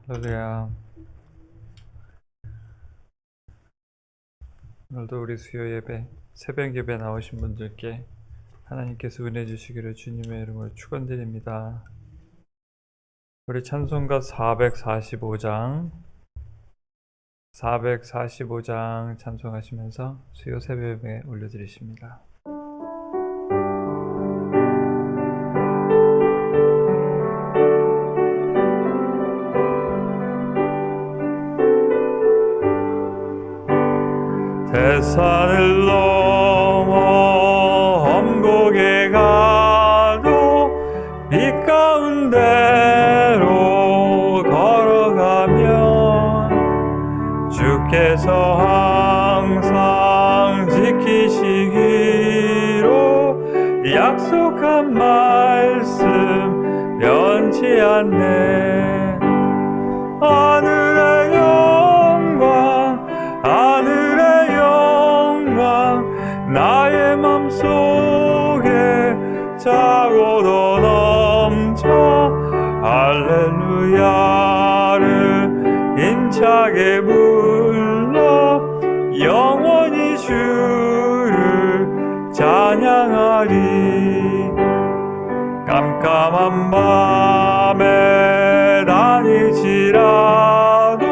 할렐루야. 오늘도 우리 수요 예배, 새벽 예배 나오신 분들께 하나님께서 은혜 주시기를 주님의 이름으로 축원드립니다. 우리 찬송가 445장 찬송하시면서 수요 새벽 예배 올려드리십니다. 대산을 넘어 험곡에 가도 빛 가운데로 걸어가면 주께서 항상 지키시기로 약속한 말씀 변치 않네. 하늘의 영광, 하늘의 영광, 나의 맘속에 차고도 넘쳐 할렐루야를 힘차게 불러 영원히 주를 찬양하리. 깜깜한 밤에 다닐지라도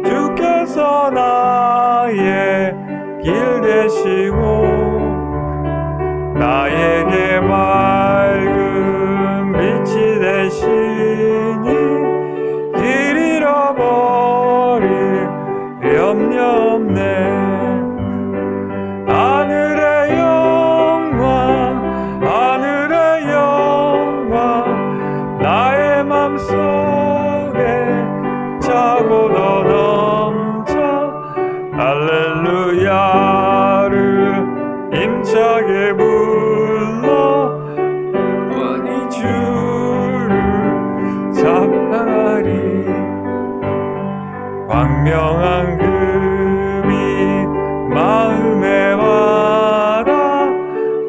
주께서 나의 길 되시고 나에게 맑은 빛이 되시니 길 잃어버릴 염려 없네. 하늘의 영광, 하늘의 영광, 나의 맘속에 차고도 넘쳐 할렐루야를 힘차게 불러 영원히 주를 찬양하리. 광명한 금이 마음에 와라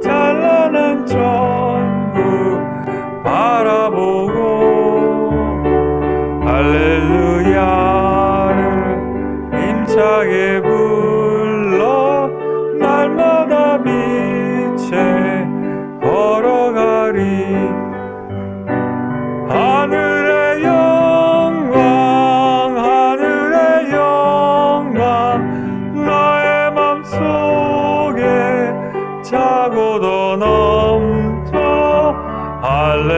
찬란한 천국 바라보고 할렐루야를 힘차게 불러 날마다 빛에 걸어가리. 하늘의 영광, 하늘의 영광, 나의 맘속에 차고도 넘쳐 할렐루야를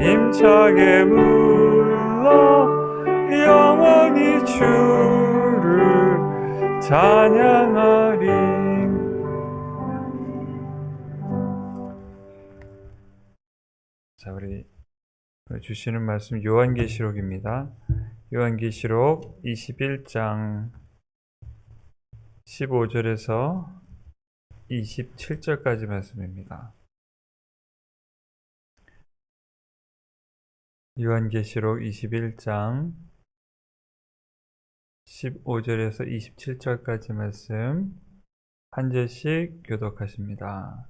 힘차게 불러 영원히 주를 찬양하리. 자, 우리 주시는 말씀 요한계시록입니다. 요한계시록 21장 15절에서 27절까지 말씀입니다. 요한계시록 21장 15절에서 27절까지 말씀 한 절씩 교독하십니다.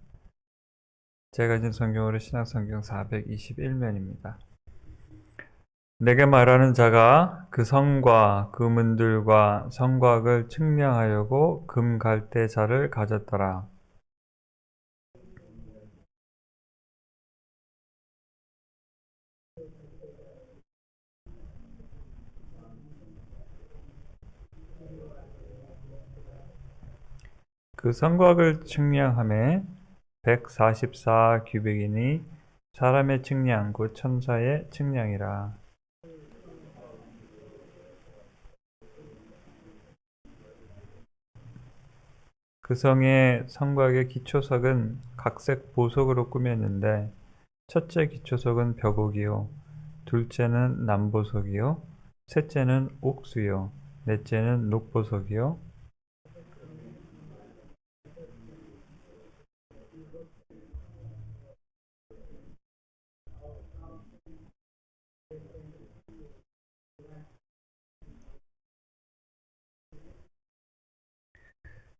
제가 가진 성경으로 신약성경 421면입니다. 내게 말하는 자가 그 성과 그 문들과 성곽을 측량하려고 금갈대자를 가졌더라. 그 성곽을 측량하매 144 규빗이니 사람의 측량 곧 천사의 측량이라. 그 성의 성곽의 기초석은 각색 보석으로 꾸몄는데 첫째 기초석은 벽옥이요, 둘째는 남보석이요, 셋째는 옥수요, 넷째는 녹보석이요,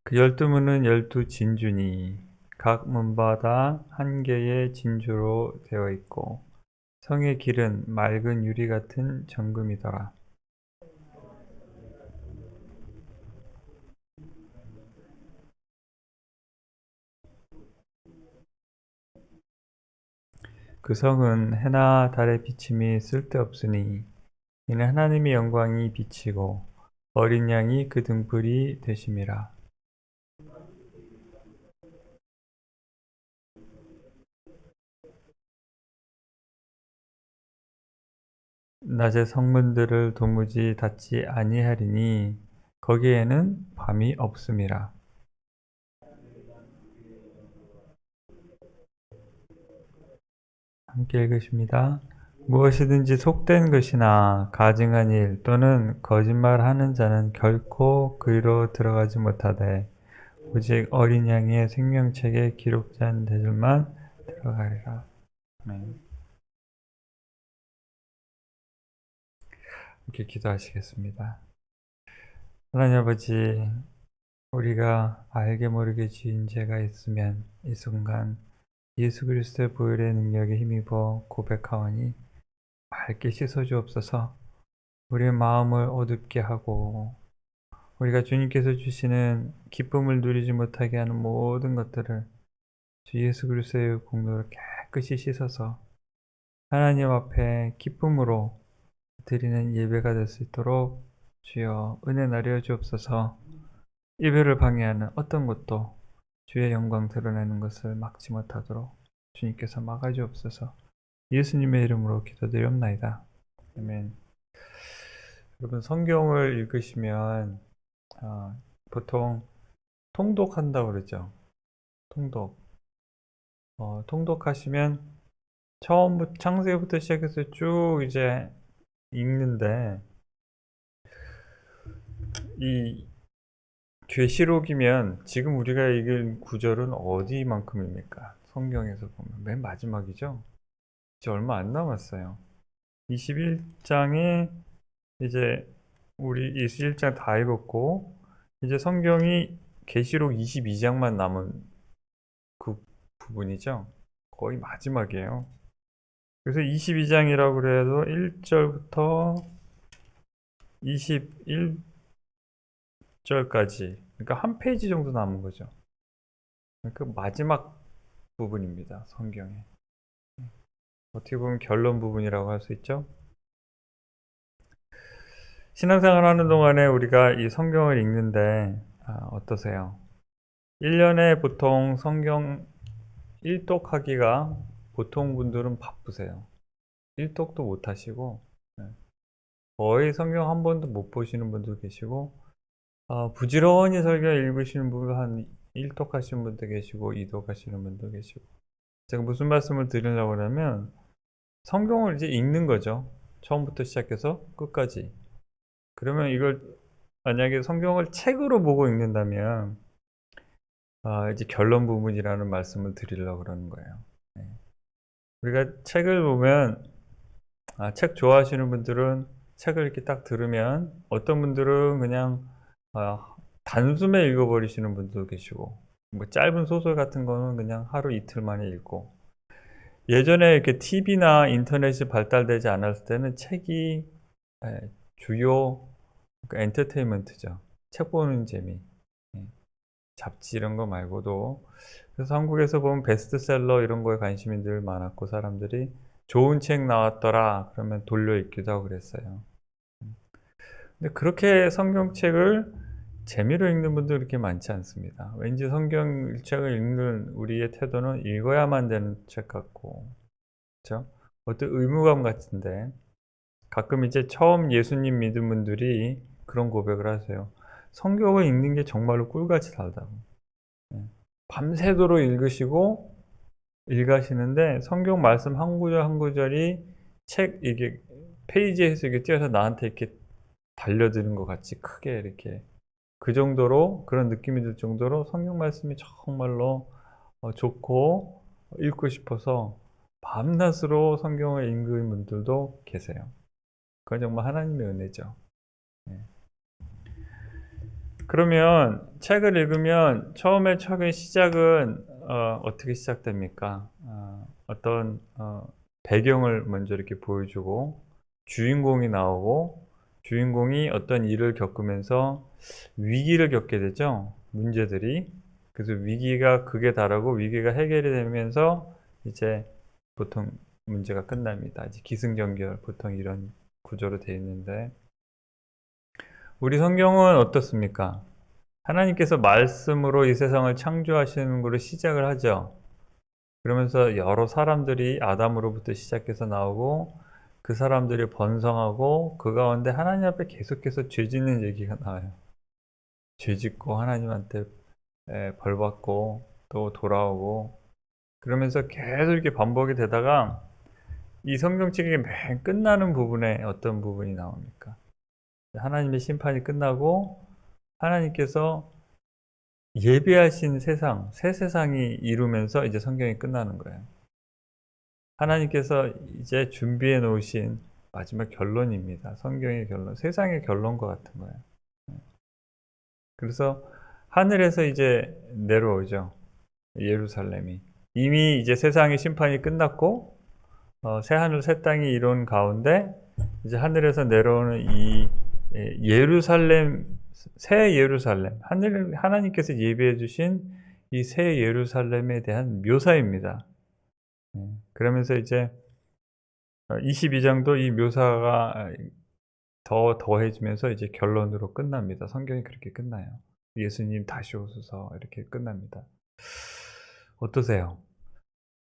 그 12문은 12진주니 각 문마다 한 개의 진주로 되어 있고 성의 길은 맑은 유리 같은 정금이더라. 그 성은 해나 달의 비침이 쓸데없으니 이는 하나님의 영광이 비치고 어린 양이 그 등불이 되심이라. 낮에 성문들을 도무지 닫지 아니하리니 거기에는 밤이 없음이라. 함께 읽으십니다. 무엇이든지 속된 것이나 가증한 일 또는 거짓말하는 자는 결코 그리로 들어가지 못하되 오직 어린 양의 생명책에 기록된 자들만 들어가리라. 아멘. 함께 기도하시겠습니다. 하나님 아버지, 우리가 알게 모르게 지은 죄가 있으면 이 순간 예수 그리스도의 보혈의 능력에 힘입어 고백하오니 맑게 씻어주옵소서. 우리의 마음을 어둡게 하고 우리가 주님께서 주시는 기쁨을 누리지 못하게 하는 모든 것들을 주 예수 그리스도의 공로로 깨끗이 씻어서 하나님 앞에 기쁨으로 드리는 예배가 될 수 있도록 주여 은혜 나려 주옵소서. 예배를 방해하는 어떤 것도 주의 영광 드러내는 것을 막지 못하도록 주님께서 막아주옵소서. 예수님의 이름으로 기도드리옵나이다. 아멘. 여러분 성경을 읽으시면 보통 통독한다고 그러죠. 통독. 통독하시면 처음부터 창세기부터 시작해서 쭉 이제 읽는데 이 계시록이면 지금 우리가 읽은 구절은 어디만큼입니까? 성경에서 보면 맨 마지막이죠. 이제 얼마 안 남았어요. 21장에 이제 우리 21장 다 읽었고 이제 성경이 계시록 22장만 남은 그 부분이죠. 거의 마지막이에요. 그래서 22장이라고 그래도 1절부터 21절까지 그러니까 한 페이지 정도 남은 거죠. 그 마지막 부분입니다. 성경에. 어떻게 보면 결론 부분이라고 할 수 있죠. 신앙생활 하는 동안에 우리가 이 성경을 읽는데 어떠세요? 1년에 보통 성경 1독하기가 보통 분들은 바쁘세요. 1독도 못 하시고 거의 성경 한 번도 못 보시는 분도 계시고 부지런히 설교 읽으시는 분은 한 1독 하시는 분도 계시고 2독 하시는 분도 계시고 제가 무슨 말씀을 드리려고 하냐면 성경을 이제 읽는 거죠. 처음부터 시작해서 끝까지. 그러면 이걸 만약에 성경을 책으로 보고 읽는다면 이제 결론 부분이라는 말씀을 드리려고 그러는 거예요. 네. 우리가 책을 보면 책 좋아하시는 분들은 책을 이렇게 딱 들으면 어떤 분들은 그냥 단숨에 읽어버리시는 분도 계시고 뭐 짧은 소설 같은 거는 그냥 하루 이틀 만에 읽고 예전에 이렇게 TV나 인터넷이 발달되지 않았을 때는 책이 주요 엔터테인먼트죠. 책 보는 재미. 잡지 이런 거 말고도 그래서 한국에서 보면 베스트셀러 이런 거에 관심이 늘 많았고 사람들이 좋은 책 나왔더라 그러면 돌려 읽기도 하고 그랬어요. 근데 그렇게 성경책을 재미로 읽는 분도 그렇게 많지 않습니다. 왠지 성경책을 읽는 우리의 태도는 읽어야만 되는 책 같고 그렇죠? 어떤 의무감 같은데 가끔 이제 처음 예수님 믿은 분들이 그런 고백을 하세요. 성경을 읽는 게 정말로 꿀같이 달다고. 밤새도록 읽으시고 읽으시는데 성경 말씀 한 구절 한 구절이 책 이게 페이지에서 이게 띄어서 나한테 이렇게 달려드는 것 같이 크게 이렇게 그 정도로 그런 느낌이 들 정도로 성경 말씀이 정말로 좋고 읽고 싶어서 밤낮으로 성경을 읽는 분들도 계세요. 그건 정말 하나님의 은혜죠. 그러면 책을 읽으면 처음에 책의 시작은 어떻게 시작됩니까? 어떤 배경을 먼저 이렇게 보여주고 주인공이 나오고 주인공이 어떤 일을 겪으면서 위기를 겪게 되죠. 문제들이. 그래서 위기가 극에 달하고 위기가 해결이 되면서 이제 보통 문제가 끝납니다. 이제 기승전결 보통 이런 구조로 되어 있는데 우리 성경은 어떻습니까? 하나님께서 말씀으로 이 세상을 창조하시는 걸로 시작을 하죠. 그러면서 여러 사람들이 아담으로부터 시작해서 나오고 그 사람들이 번성하고 그 가운데 하나님 앞에 계속해서 죄 짓는 얘기가 나와요. 죄 짓고 하나님한테 벌 받고 또 돌아오고 그러면서 계속 이렇게 반복이 되다가 이 성경책의 맨 끝나는 부분에 어떤 부분이 나옵니까? 하나님의 심판이 끝나고 하나님께서 예비하신 세상, 새 세상이 이루면서 이제 성경이 끝나는 거예요. 하나님께서 이제 준비해 놓으신 마지막 결론입니다. 성경의 결론, 세상의 결론과 같은 거예요. 그래서 하늘에서 이제 내려오죠. 예루살렘이. 이미 이제 세상의 심판이 끝났고, 새 하늘 새 땅이 이룬 가운데, 이제 하늘에서 내려오는 이 예루살렘, 새 예루살렘, 하나님께서 예비해 주신 이 새 예루살렘에 대한 묘사입니다. 그러면서 이제 22장도 이 묘사가 더 더해지면서 이제 결론으로 끝납니다. 성경이 그렇게 끝나요. 예수님 다시 오소서 이렇게 끝납니다. 어떠세요?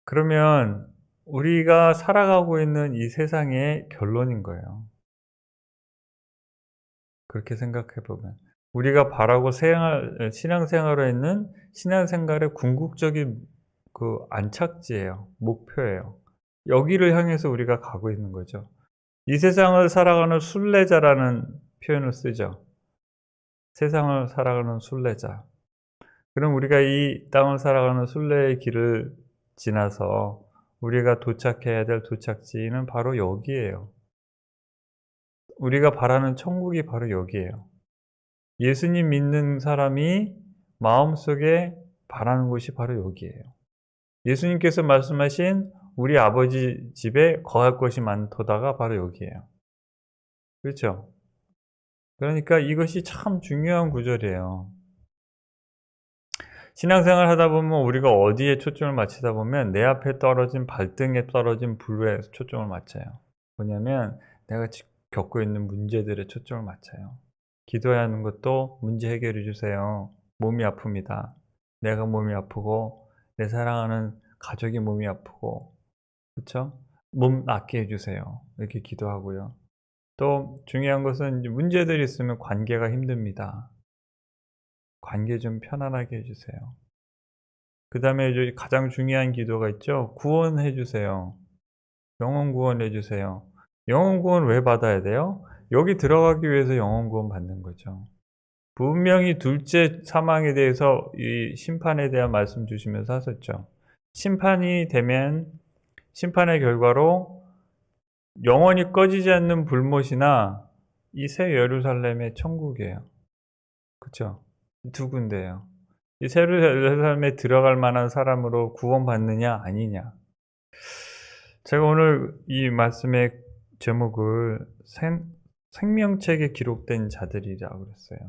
그러면 우리가 살아가고 있는 이 세상의 결론인 거예요. 그렇게 생각해 보면 우리가 바라고 신앙생활을 했는 신앙생활의 궁극적인 그 안착지예요. 목표예요. 여기를 향해서 우리가 가고 있는 거죠. 이 세상을 살아가는 순례자라는 표현을 쓰죠. 세상을 살아가는 순례자. 그럼 우리가 이 땅을 살아가는 순례의 길을 지나서 우리가 도착해야 될 도착지는 바로 여기예요. 우리가 바라는 천국이 바로 여기예요. 예수님 믿는 사람이 마음속에 바라는 곳이 바로 여기예요. 예수님께서 말씀하신 우리 아버지 집에 거할 것이 많도다가 바로 여기예요. 그렇죠? 그러니까 이것이 참 중요한 구절이에요. 신앙생활 하다 보면 우리가 어디에 초점을 맞추다 보면 내 앞에 떨어진 발등에 떨어진 불에 초점을 맞춰요. 뭐냐면 내가 겪고 있는 문제들에 초점을 맞춰요. 기도해야 하는 것도 문제 해결해 주세요. 몸이 아픕니다. 내가 몸이 아프고 내 사랑하는 가족이 몸이 아프고 그렇죠? 몸 낫게 해주세요. 이렇게 기도하고요. 또 중요한 것은 문제들이 있으면 관계가 힘듭니다. 관계 좀 편안하게 해주세요. 그 다음에 가장 중요한 기도가 있죠. 구원해 주세요. 영혼 구원해 주세요. 영혼 구원 왜 받아야 돼요? 여기 들어가기 위해서 영혼 구원 받는 거죠. 분명히 둘째 사망에 대해서 이 심판에 대한 말씀 주시면서 하셨죠. 심판이 되면 심판의 결과로 영원히 꺼지지 않는 불못이나 이 새 예루살렘의 천국이에요. 그렇죠? 두 군데예요. 이 새 예루살렘에 들어갈 만한 사람으로 구원받느냐 아니냐. 제가 오늘 이 말씀의 제목을 생명책에 기록된 자들이라고 그랬어요.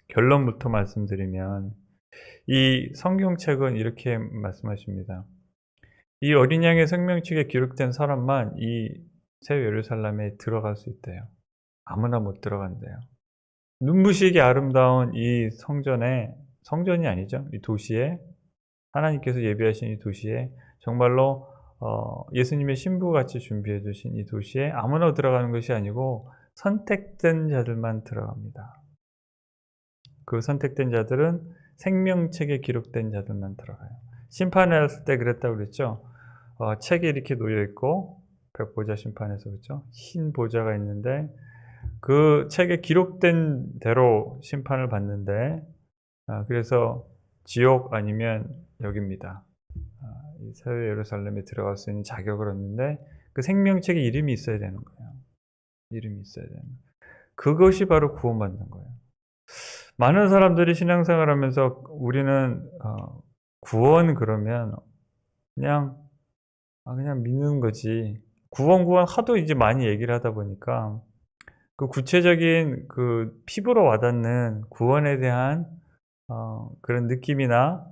결론부터 말씀드리면 이 성경책은 이렇게 말씀하십니다. 이 어린 양의 생명책에 기록된 사람만 이 새 예루살렘에 들어갈 수 있대요. 아무나 못 들어간대요. 눈부시게 아름다운 이 성전이 아니죠. 이 도시에 하나님께서 예비하신 이 도시에 정말로 예수님의 신부같이 준비해 주신 이 도시에 아무나 들어가는 것이 아니고 선택된 자들만 들어갑니다. 그 선택된 자들은 생명책에 기록된 자들만 들어가요. 심판을 했을 때 그랬다고 그랬죠. 책이 이렇게 놓여 있고 백보자 심판에서 그렇죠. 흰 보좌가 있는데 그 책에 기록된 대로 심판을 받는데 그래서 지옥 아니면 여기입니다. 이 새 예루살렘에 들어갈 수 있는 자격을 얻는데 그 생명책에 이름이 있어야 되는 거예요. 이름이 있어야 되는 거예요. 그것이 바로 구원받는 거예요. 많은 사람들이 신앙생활하면서 우리는 구원 그러면 그냥 그냥 믿는 거지. 구원 하도 이제 많이 얘기를 하다 보니까 그 구체적인 그 피부로 와닿는 구원에 대한 그런 느낌이나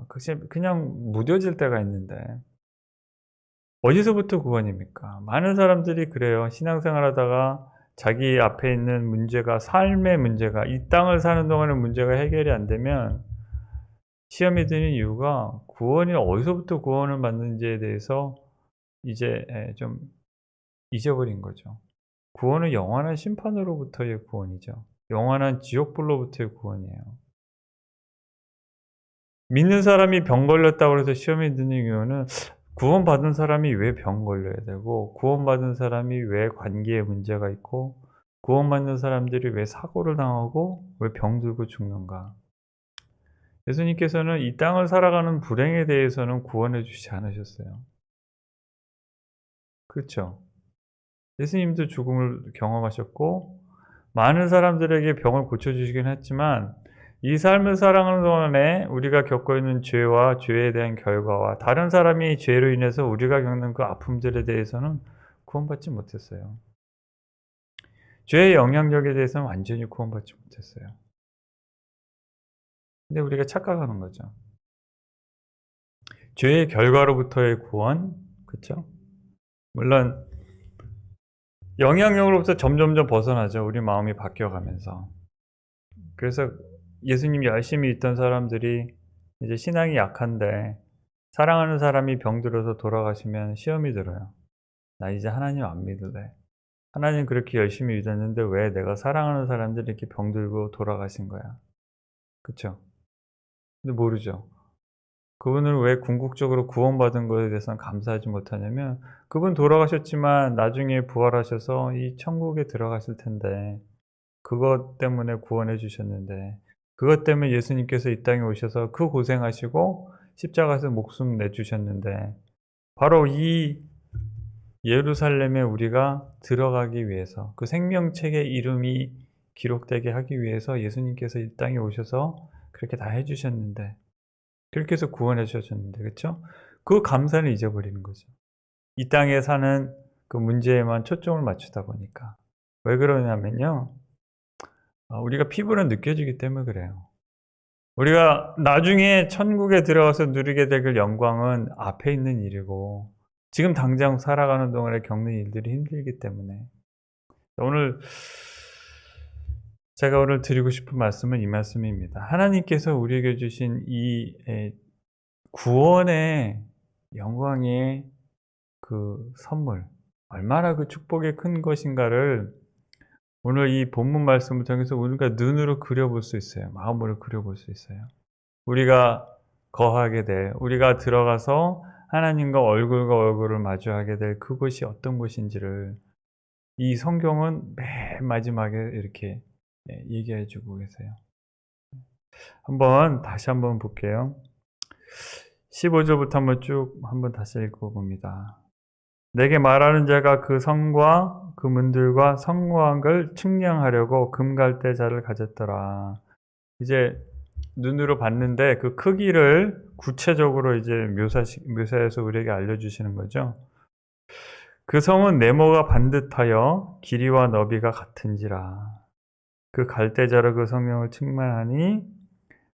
그게 그냥 무뎌질 때가 있는데 어디서부터 구원입니까? 많은 사람들이 그래요. 신앙생활 하다가 자기 앞에 있는 문제가 삶의 문제가 이 땅을 사는 동안의 문제가 해결이 안 되면 시험이 드는 이유가 구원이 어디서부터 구원을 받는지에 대해서 이제 좀 잊어버린 거죠. 구원은 영원한 심판으로부터의 구원이죠. 영원한 지옥불로부터의 구원이에요. 믿는 사람이 병 걸렸다고 해서 시험에 드는 이유는 구원받은 사람이 왜 병 걸려야 되고 구원받은 사람이 왜 관계에 문제가 있고 구원받는 사람들이 왜 사고를 당하고 왜 병들고 죽는가. 예수님께서는 이 땅을 살아가는 불행에 대해서는 구원해 주시지 않으셨어요. 그렇죠? 예수님도 죽음을 경험하셨고 많은 사람들에게 병을 고쳐주시긴 했지만 이 삶을 살아가는 동안에 우리가 겪고 있는 죄와 죄에 대한 결과와 다른 사람이 죄로 인해서 우리가 겪는 그 아픔들에 대해서는 구원받지 못했어요. 죄의 영향력에 대해서는 완전히 구원받지 못했어요. 근데 우리가 착각하는 거죠. 죄의 결과로부터의 구원, 그렇죠? 물론 영향력으로부터 점점점 벗어나죠. 우리 마음이 바뀌어가면서. 그래서 예수님 열심히 믿던 사람들이 이제 신앙이 약한데 사랑하는 사람이 병들어서 돌아가시면 시험이 들어요. 나 이제 하나님 안 믿을래. 하나님 그렇게 열심히 믿었는데 왜 내가 사랑하는 사람들이 이렇게 병들고 돌아가신 거야. 그쵸? 근데 모르죠. 그분은 왜 궁극적으로 구원받은 것에 대해서는 감사하지 못하냐면 그분 돌아가셨지만 나중에 부활하셔서 이 천국에 들어가실 텐데 그것 때문에 구원해 주셨는데 그것 때문에 예수님께서 이 땅에 오셔서 그 고생하시고 십자가에서 목숨 내주셨는데 바로 이 예루살렘에 우리가 들어가기 위해서 그 생명책의 이름이 기록되게 하기 위해서 예수님께서 이 땅에 오셔서 그렇게 다 해주셨는데 그렇게 해서 구원해 주셨는데 그렇죠? 그 감사를 잊어버리는 거죠. 이 땅에 사는 그 문제에만 초점을 맞추다 보니까 왜 그러냐면요. 우리가 피부로 느껴지기 때문에 그래요. 우리가 나중에 천국에 들어가서 누리게 될 그 영광은 앞에 있는 일이고 지금 당장 살아가는 동안에 겪는 일들이 힘들기 때문에 오늘 제가 오늘 드리고 싶은 말씀은 이 말씀입니다. 하나님께서 우리에게 주신 이 구원의 영광의 그 선물 얼마나 그 축복이 큰 것인가를 오늘 이 본문 말씀을 통해서 우리가 눈으로 그려볼 수 있어요. 마음으로 그려볼 수 있어요. 우리가 거하게 될, 우리가 들어가서 하나님과 얼굴과 얼굴을 마주하게 될 그곳이 어떤 곳인지를 이 성경은 맨 마지막에 이렇게 얘기해 주고 계세요. 다시 한번 볼게요. 15절부터 한번 다시 읽어봅니다. 내게 말하는 자가 그 성과 그 문들과 성곽을 측량하려고 금갈대자를 가졌더라. 이제 눈으로 봤는데 그 크기를 구체적으로 이제 묘사해서 우리에게 알려주시는 거죠. 그 성은 네모가 반듯하여 길이와 너비가 같은지라. 그 갈대자로 그 성경을 측만하니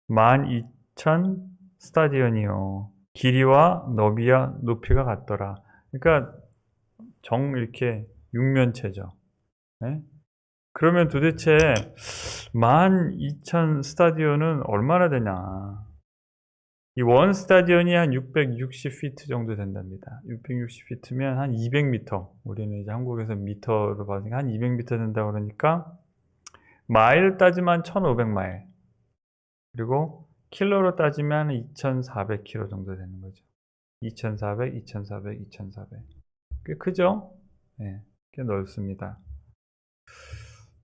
12,000 스타디언이요. 길이와 너비와 높이가 같더라. 그러니까 이렇게 육면체죠. 네? 그러면 도대체 12,000 스타디온은 얼마나 되냐. 이 원 스타디온이 한 660피트 정도 된답니다. 660피트면 한 200m. 우리는 이제 한국에서 미터로 봐서니까 한 200m 된다고 그러니까 마일 따지면 1,500마일. 그리고 킬로로 따지면 2,400km 정도 되는 거죠. 2,400, 2,400, 2,400. 꽤 크죠? 네, 꽤 넓습니다.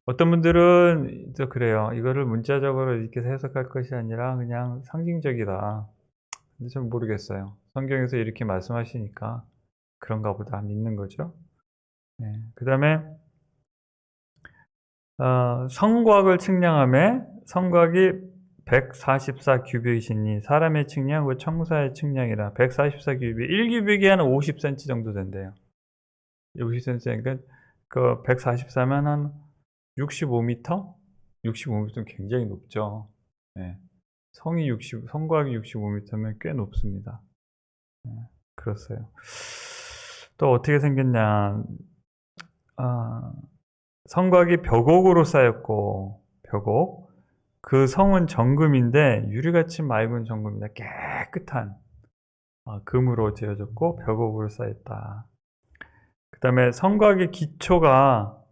어떤 분들은 또 그래요. 이거를 문자적으로 이렇게 해석할 것이 아니라 그냥 상징적이다. 근데 전 모르겠어요. 성경에서 이렇게 말씀하시니까 그런가 보다 믿는 거죠. 네. 그 다음에 성곽을 측량하며 성곽이 144 규빗이니 사람의 측량, 그 청사의 측량이라. 144 규빗, 1규빗이 한 50cm 정도 된대요. 50cm, 그러니까 그 144면 한 65m? 65m는 굉장히 높죠. 네. 성곽이 65m면 꽤 높습니다. 네, 그렇어요. 또 어떻게 생겼냐. 성곽이 벽옥으로 쌓였고, 벽옥. 그 성은 정금인데 유리같이 맑은 정금이다. 깨끗한 금으로 지어졌고 벽옥으로 쌓였다. 그 다음에 성곽의 기초가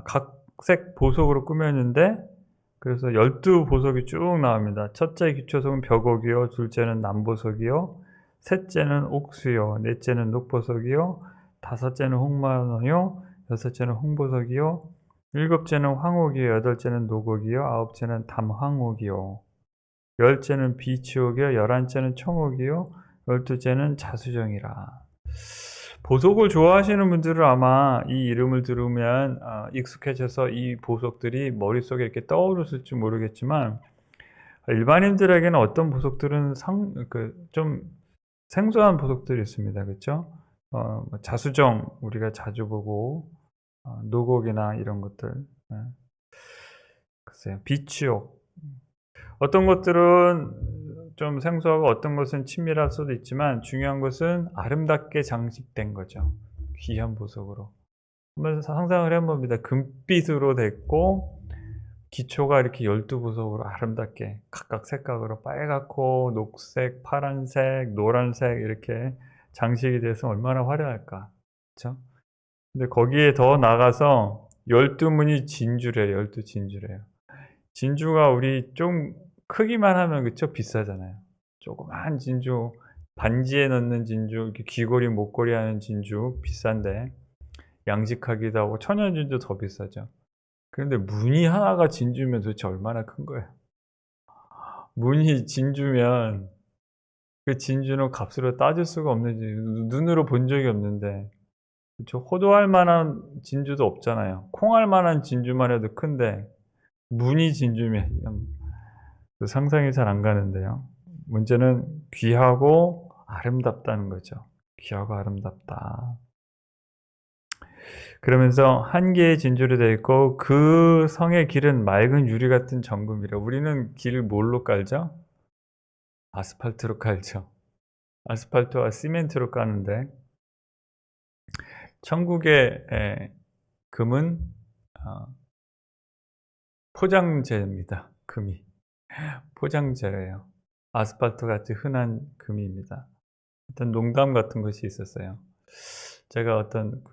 각색 보석으로 꾸몄는데, 그래서 12보석이 쭉 나옵니다. 첫째 기초석은 벽옥이요, 둘째는 남보석이요, 셋째는 옥수요, 넷째는 녹보석이요, 다섯째는 홍만원이요, 여섯째는 홍보석이요, 일곱째는 황옥이요, 여덟째는 녹옥이요, 아홉째는 담황옥이요, 열째는 비치옥이요, 열한째는 청옥이요, 열두째는 자수정이라. 보석을 좋아하시는 분들은 아마 이 이름을 들으면 익숙해져서 이 보석들이 머릿속에 이렇게 떠오르실지 모르겠지만, 일반인들에게는 어떤 보석들은 좀 생소한 보석들이 있습니다. 그렇죠? 자수정 우리가 자주 보고, 노곡이나 이런 것들, 글쎄요, 비치옥. 어떤 것들은 좀 생소하고 어떤 것은 친밀할 수도 있지만, 중요한 것은 아름답게 장식된 거죠. 귀한 보석으로. 한번 상상을 해봅니다. 금빛으로 됐고 기초가 이렇게 12보석으로 아름답게 각각 색깔으로 빨갛고 녹색, 파란색, 노란색 이렇게 장식이 돼서 얼마나 화려할까. 그렇죠? 근데 거기에 더 나가서 12문이 진주래요. 12진주래요. 진주가 우리 좀 크기만 하면 그쵸? 비싸잖아요. 조그만 진주, 반지에 넣는 진주, 이렇게 귀걸이, 목걸이 하는 진주 비싼데, 양식하기도 하고 천연진주 더 비싸죠. 그런데 무늬 하나가 진주면 도대체 얼마나 큰 거예요? 무늬 진주면 그 진주는 값으로 따질 수가 없는 진주, 눈으로 본 적이 없는데, 그쵸? 호도할 만한 진주도 없잖아요. 콩할 만한 진주만 해도 큰데 무늬 진주면 상상이 잘 안 가는데요. 문제는 귀하고 아름답다는 거죠. 귀하고 아름답다. 그러면서 한 개의 진주로 되어 있고 그 성의 길은 맑은 유리 같은 정금이라. 우리는 길을 뭘로 깔죠? 아스팔트로 깔죠. 아스팔트와 시멘트로 까는데, 천국의 금은 포장재입니다. 금이 포장재예요. 아스팔트 같이 흔한 금입니다. 어떤 농담 같은 것이 있었어요. 제가 어떤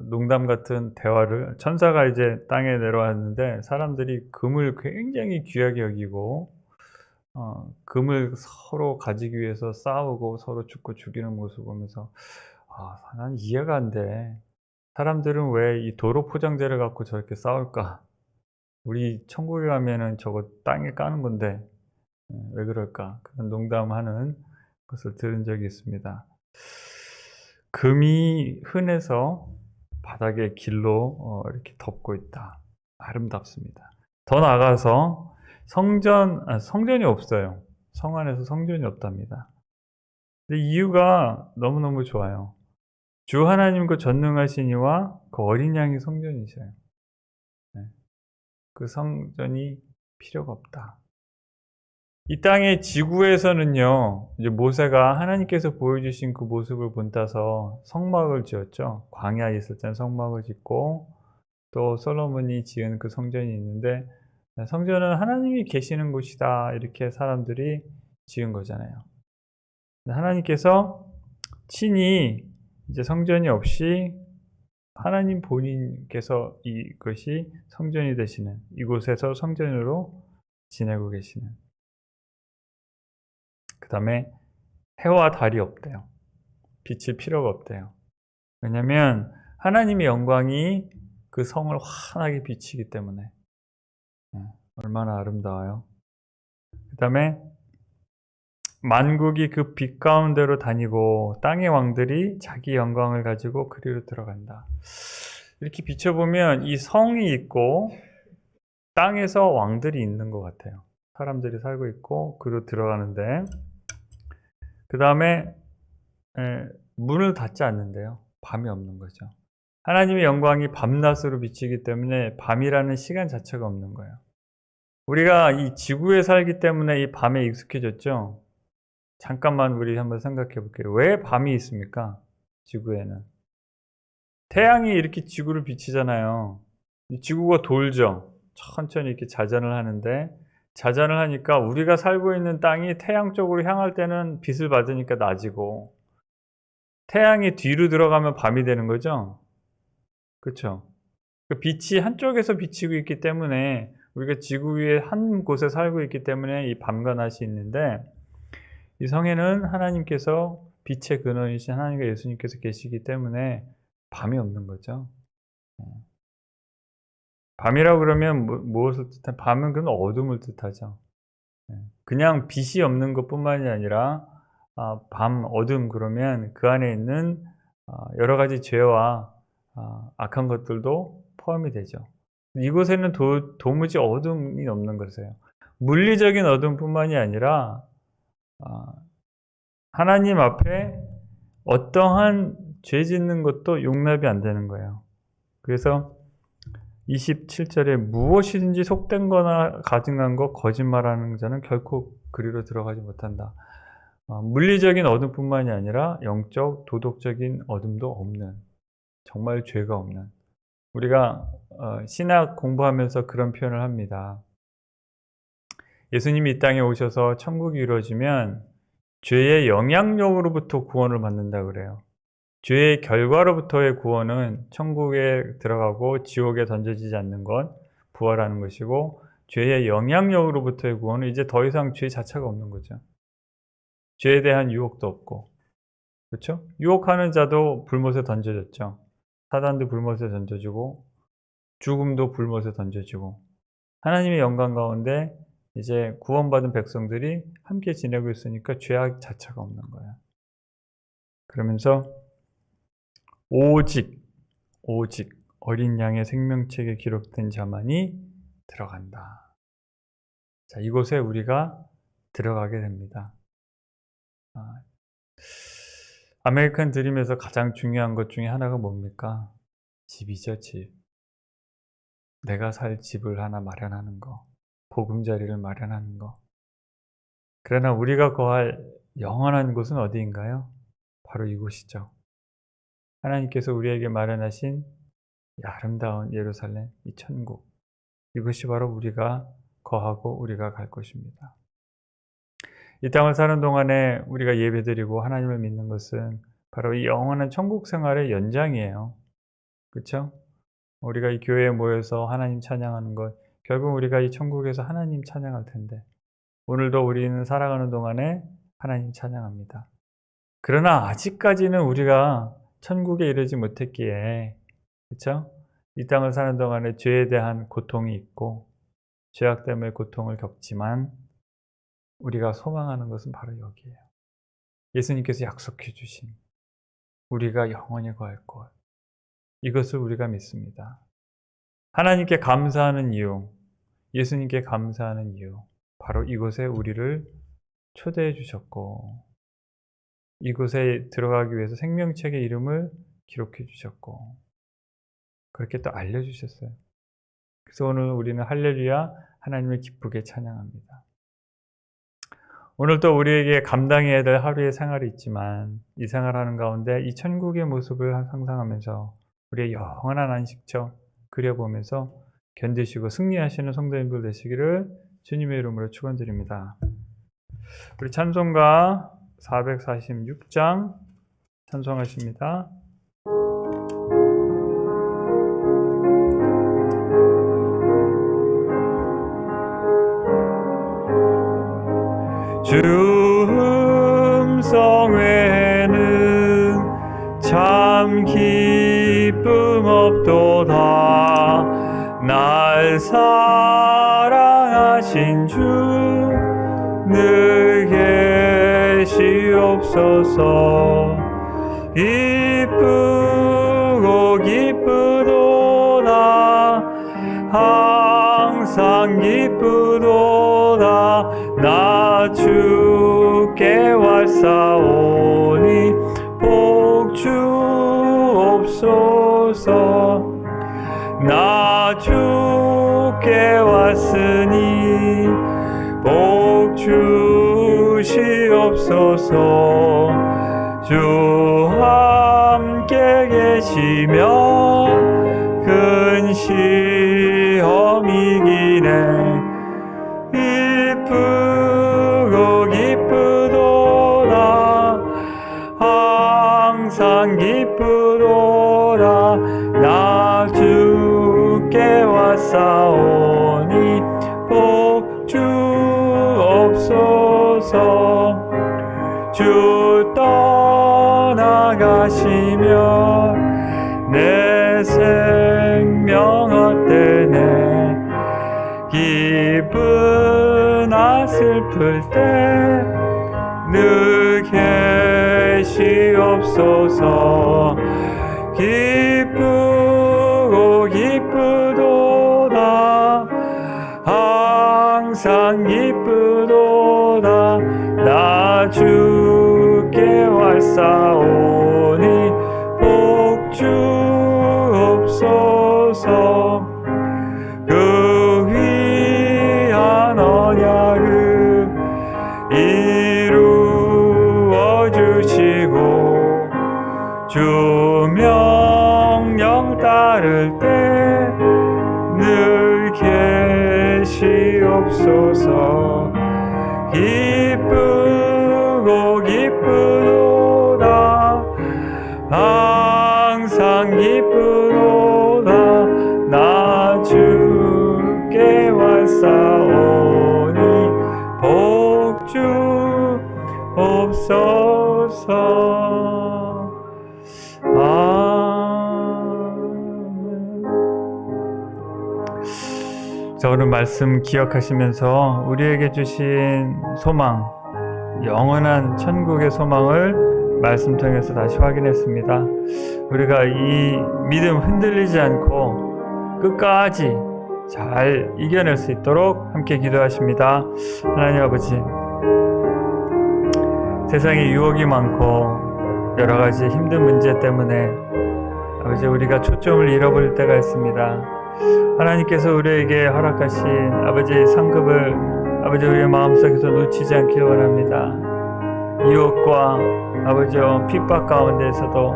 농담 같은 대화를, 천사가 이제 땅에 내려왔는데 사람들이 금을 굉장히 귀하게 여기고 금을 서로 가지기 위해서 싸우고 서로 죽고 죽이는 모습을 보면서 난 이해가 안 돼. 사람들은 왜 이 도로 포장재를 갖고 저렇게 싸울까? 우리 천국에 가면은 저거 땅에 까는 건데 왜 그럴까? 그런 농담하는 것을 들은 적이 있습니다. 금이 흔해서 바닥에 길로 이렇게 덮고 있다. 아름답습니다. 더 나아가서 성전이 없어요. 성 안에서 성전이 없답니다. 근데 이유가 너무너무 좋아요. 주 하나님 그 전능하신 이와 그 어린 양이 성전이셔요. 그 성전이 필요가 없다. 이 땅의 지구에서는요, 이제 모세가 하나님께서 보여주신 그 모습을 본따서 성막을 지었죠. 광야에 있을 땐 성막을 짓고, 또 솔로몬이 지은 그 성전이 있는데, 성전은 하나님이 계시는 곳이다, 이렇게 사람들이 지은 거잖아요. 하나님께서 친히 이제 성전이 없이 하나님 본인께서 이것이 성전이 되시는, 이곳에서 성전으로 지내고 계시는. 그 다음에 해와 달이 없대요. 빛이 필요가 없대요. 왜냐하면 하나님의 영광이 그 성을 환하게 비치기 때문에. 얼마나 아름다워요. 그 다음에 만국이 그 빛 가운데로 다니고 땅의 왕들이 자기 영광을 가지고 그리로 들어간다. 이렇게 비춰보면 이 성이 있고 땅에서 왕들이 있는 것 같아요. 사람들이 살고 있고 그리고 들어가는데 그 다음에 문을 닫지 않는데요. 밤이 없는 거죠. 하나님의 영광이 밤낮으로 비치기 때문에 밤이라는 시간 자체가 없는 거예요. 우리가 이 지구에 살기 때문에 이 밤에 익숙해졌죠. 잠깐만 우리 한번 생각해 볼게요. 왜 밤이 있습니까? 지구에는. 태양이 이렇게 지구를 비치잖아요. 지구가 돌죠. 천천히 이렇게 자전을 하는데 자전을 하니까 우리가 살고 있는 땅이 태양 쪽으로 향할 때는 빛을 받으니까 낮이고 태양이 뒤로 들어가면 밤이 되는 거죠. 그렇죠? 빛이 한쪽에서 비치고 있기 때문에 우리가 지구 위에 한 곳에 살고 있기 때문에 이 밤과 낮이 있는데 이 성에는 하나님께서 빛의 근원이신 하나님과 예수님께서 계시기 때문에 밤이 없는 거죠. 밤이라고 그러면 무엇을 뜻하냐? 밤은 그럼 어둠을 뜻하죠. 그냥 빛이 없는 것뿐만이 아니라 밤, 어둠 그러면 그 안에 있는 여러 가지 죄와 악한 것들도 포함이 되죠. 이곳에는 도무지 어둠이 없는 것이에요. 물리적인 어둠뿐만이 아니라 하나님 앞에 어떠한 죄 짓는 것도 용납이 안 되는 거예요. 그래서 27절에 무엇이든지 속된 거나 가증한 거 거짓말하는 자는 결코 그리로 들어가지 못한다. 물리적인 어둠뿐만이 아니라 영적, 도덕적인 어둠도 없는, 정말 죄가 없는. 우리가 신학 공부하면서 그런 표현을 합니다. 예수님이 이 땅에 오셔서 천국이 이루어지면 죄의 영향력으로부터 구원을 받는다 그래요. 죄의 결과로부터의 구원은 천국에 들어가고 지옥에 던져지지 않는 것, 부활하는 것이고 죄의 영향력으로부터의 구원은 이제 더 이상 죄 자체가 없는 거죠. 죄에 대한 유혹도 없고, 그렇죠? 유혹하는 자도 불못에 던져졌죠. 사단도 불못에 던져지고 죽음도 불못에 던져지고 하나님의 영광 가운데 이제 구원받은 백성들이 함께 지내고 있으니까 죄악 자체가 없는 거예요. 그러면서 오직 어린 양의 생명책에 기록된 자만이 들어간다. 자, 이곳에 우리가 들어가게 됩니다. 아메리칸 드림에서 가장 중요한 것 중에 하나가 뭡니까? 집이죠, 집. 내가 살 집을 하나 마련하는 거. 보금자리를 마련하는 거. 그러나 우리가 거할 영원한 곳은 어디인가요? 바로 이곳이죠. 하나님께서 우리에게 마련하신 이 아름다운 예루살렘, 이 천국. 이것이 바로 우리가 거하고 우리가 갈 것입니다. 이 땅을 사는 동안에 우리가 예배드리고 하나님을 믿는 것은 바로 이 영원한 천국 생활의 연장이에요. 그렇죠? 우리가 이 교회에 모여서 하나님 찬양하는 것, 결국 우리가 이 천국에서 하나님 찬양할 텐데 오늘도 우리는 살아가는 동안에 하나님 찬양합니다. 그러나 아직까지는 우리가 천국에 이르지 못했기에, 그렇죠? 이 땅을 사는 동안에 죄에 대한 고통이 있고 죄악 때문에 고통을 겪지만 우리가 소망하는 것은 바로 여기에요. 예수님께서 약속해 주신 우리가 영원히 거할 곳, 이것을 우리가 믿습니다. 하나님께 감사하는 이유, 예수님께 감사하는 이유, 바로 이곳에 우리를 초대해 주셨고 이곳에 들어가기 위해서 생명책의 이름을 기록해 주셨고 그렇게 또 알려주셨어요. 그래서 오늘 우리는 할렐루야 하나님을 기쁘게 찬양합니다. 오늘 또 우리에게 감당해야 될 하루의 생활이 있지만 이 생활하는 가운데 이 천국의 모습을 상상하면서 우리의 영원한 안식처 그려보면서 견디시고 승리하시는 성도님들 되시기를 주님의 이름으로 축원드립니다. 우리 찬송가 446장 찬송하십니다. 주 음성 외에는 참 기쁨 없도다. 날 사랑하신 주 늘 계시옵소서. 기쁘고 기쁘도다 항상 주께 왔사오니 복 주옵소서. 나 주께 왔으니 복 주시옵소서. 주 함께 계시며 큰 시험이기네. 기쁘고 기쁘도다. 항상 기쁘도다. 나 주께 왔사오니 복 주옵소서. 주 떠나가시며 내 생명 헛되네. 기쁘나 슬플 때 늘 계시옵소서. 기쁘고 기쁘도다. 항상 기쁘도다. 나 주께 왔사오니 복 주옵소서. 그 귀한 언약을 이루어 주시고 주 명령 따를 때 늘 계시옵소서. 기쁘고 기쁘도다. 항상 기쁘도다. 나 주께 왔사오니 복 주옵소서. 아멘. 자, 오늘 말씀 기억하시면서 우리에게 주신 소망, 영원한 천국의 소망을 말씀 통해서 다시 확인했습니다. 우리가 이 믿음 흔들리지 않고 끝까지 잘 이겨낼 수 있도록 함께 기도하십니다. 하나님 아버지, 세상에 유혹이 많고 여러 가지 힘든 문제 때문에 아버지 우리가 초점을 잃어버릴 때가 있습니다. 하나님께서 우리에게 허락하신 아버지의 상급을 아버지 우리의 마음속에서 놓치지 않기를 원합니다. 유혹과 아버지와 핍박 가운데에서도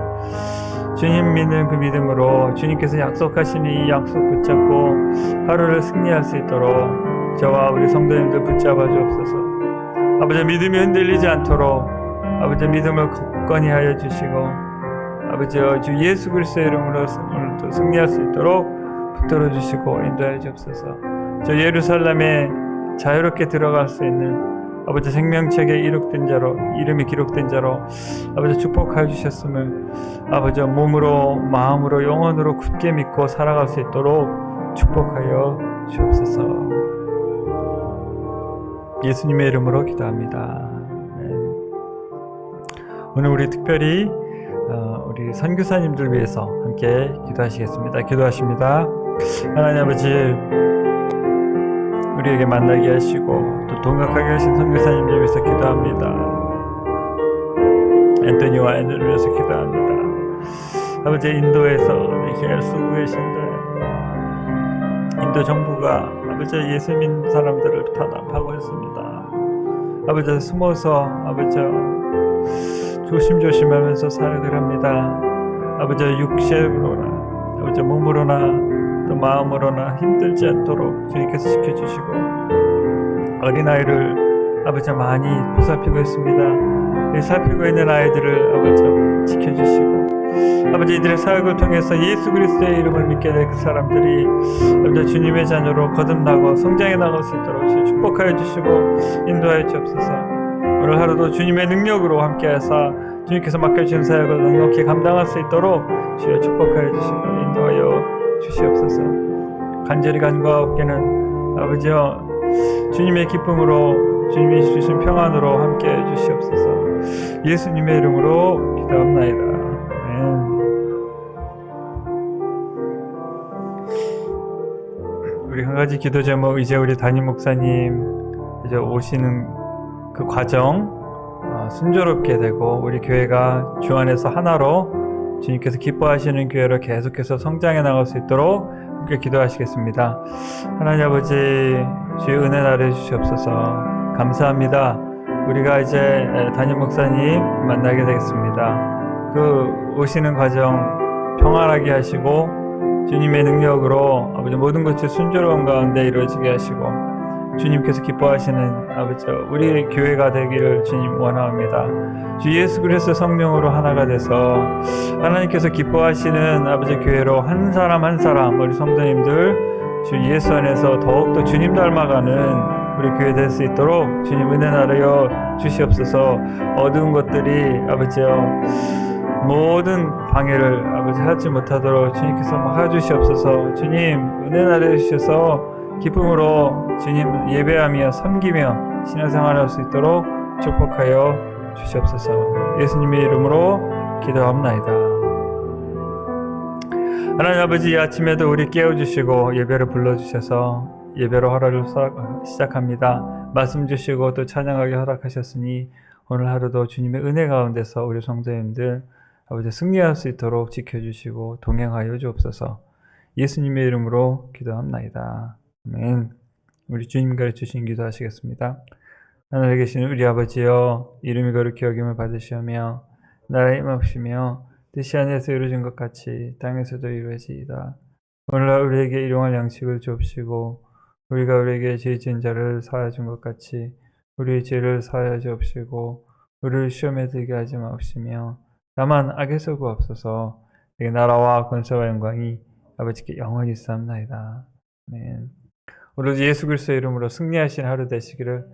주님 믿는 그 믿음으로 주님께서 약속하신 이 약속 붙잡고 하루를 승리할 수 있도록 저와 우리 성도님들 붙잡아 주옵소서. 아버지 믿음이 흔들리지 않도록 아버지 믿음을 굳건히 하여 주시고 아버지 주 예수 그리스도의 이름으로 오늘도 승리할 수 있도록 붙들어 주시고 인도하여 주옵소서. 저 예루살렘에 자유롭게 들어갈 수 있는 아버지 생명책에 이름이 기록된 자로 아버지 축복하여 주셨음을 아버지 몸으로 마음으로 영혼으로 굳게 믿고 살아갈 수 있도록 축복하여 주옵소서. 예수님의 이름으로 기도합니다. 오늘 우리 특별히 우리 선교사님들 위해서 함께 기도하시겠습니다. 기도하십니다. 하나님 아버지, 우리에게 만나게 하시고 또 동역하게 하신 선교사님들 위해서 기도합니다. 앤토니와 앤드를 위해서 기도합니다. 아버지, 인도에서 이렇게 쓰고 계신데 인도 정부가 아버지 예수 믿는 사람들을 탄압하고 있습니다. 아버지, 숨어서 아버지 조심조심하면서 사역을 합니다. 아버지, 육체로나 아버지 몸으로나 또 마음으로나 힘들지 않도록 주님께서 지켜주시고 어린아이를 아버지 많이 보살피고 있습니다. 살피고 있는 아이들을 아버지 지켜주시고 아버지 이들의 사역을 통해서 예수 그리스도의 이름을 믿게 될 그 사람들이 아버지 주님의 자녀로 거듭나고 성장해 나갈 수 있도록 축복하여 주시고 인도하여 주옵소서. 오늘 하루도 주님의 능력으로 함께하사 주님께서 맡겨주신 사역을 넉넉히 감당할 수 있도록 주여 축복하여 주시고 인도하여 주시옵소서. 간절히 간구와 없게는 아버지여 주님의 기쁨으로 주님이 주신 평안으로 함께해 주시옵소서. 예수님의 이름으로 기도합나이다. 아멘. 우리 한 가지 기도 제목, 이제 우리 담임 목사님 이제 오시는 그 과정 순조롭게 되고 우리 교회가 주 안에서 하나로 주님께서 기뻐하시는 교회로 계속해서 성장해 나갈 수 있도록 함께 기도하시겠습니다. 하나님 아버지, 주의 은혜 나를 주시옵소서. 감사합니다. 우리가 이제 담임 목사님 만나게 되겠습니다. 그 오시는 과정 평안하게 하시고 주님의 능력으로 아버지 모든 것이 순조로운 가운데 이루어지게 하시고 주님께서 기뻐하시는 아버지 우리 교회가 되기를 주님 원합니다. 주 예수 그리스도 성령으로 하나가 돼서 하나님께서 기뻐하시는 아버지 교회로 한 사람 한 사람 우리 성도님들 주 예수 안에서 더욱더 주님 닮아가는 우리 교회 될 수 있도록 주님 은혜 나르여 주시옵소서. 어두운 것들이 아버지여 모든 방해를 아버지 하지 못하도록 주님께서 막아주시옵소서. 주님 은혜 나르여 주셔서 기쁨으로 주님 예배하며 섬기며 신앙생활할 수 있도록 축복하여 주시옵소서. 예수님의 이름으로 기도합나이다. 하나님 아버지, 이 아침에도 우리 깨워주시고 예배를 불러주셔서 예배로 하루를 시작합니다. 말씀 주시고 또 찬양하게 허락하셨으니 오늘 하루도 주님의 은혜 가운데서 우리 성도님들 아버지 승리할 수 있도록 지켜주시고 동행하여 주옵소서. 예수님의 이름으로 기도합나이다. 아멘. 우리 주님 가르치신 기도하시겠습니다. 하늘에 계신 우리 아버지여, 이름이 거룩히 여김을 받으시오며 나라의 임하시며 뜻이 하늘에서 이루어진 것 같이 땅에서도 이루어지이다. 오늘날 우리에게 일용할 양식을 주옵시고 우리가 우리에게 죄 지은 자를 사하여 준 것 같이 우리의 죄를 사하여 주옵시고 우리를 시험에 들게 하지 마옵시며 다만 악에서 구하옵소서. 내게 나라와 권세와 영광이 아버지께 영원히 있사옵나이다. 아멘. 오로지 예수 그리스도의 이름으로 승리하신 하루 되시기를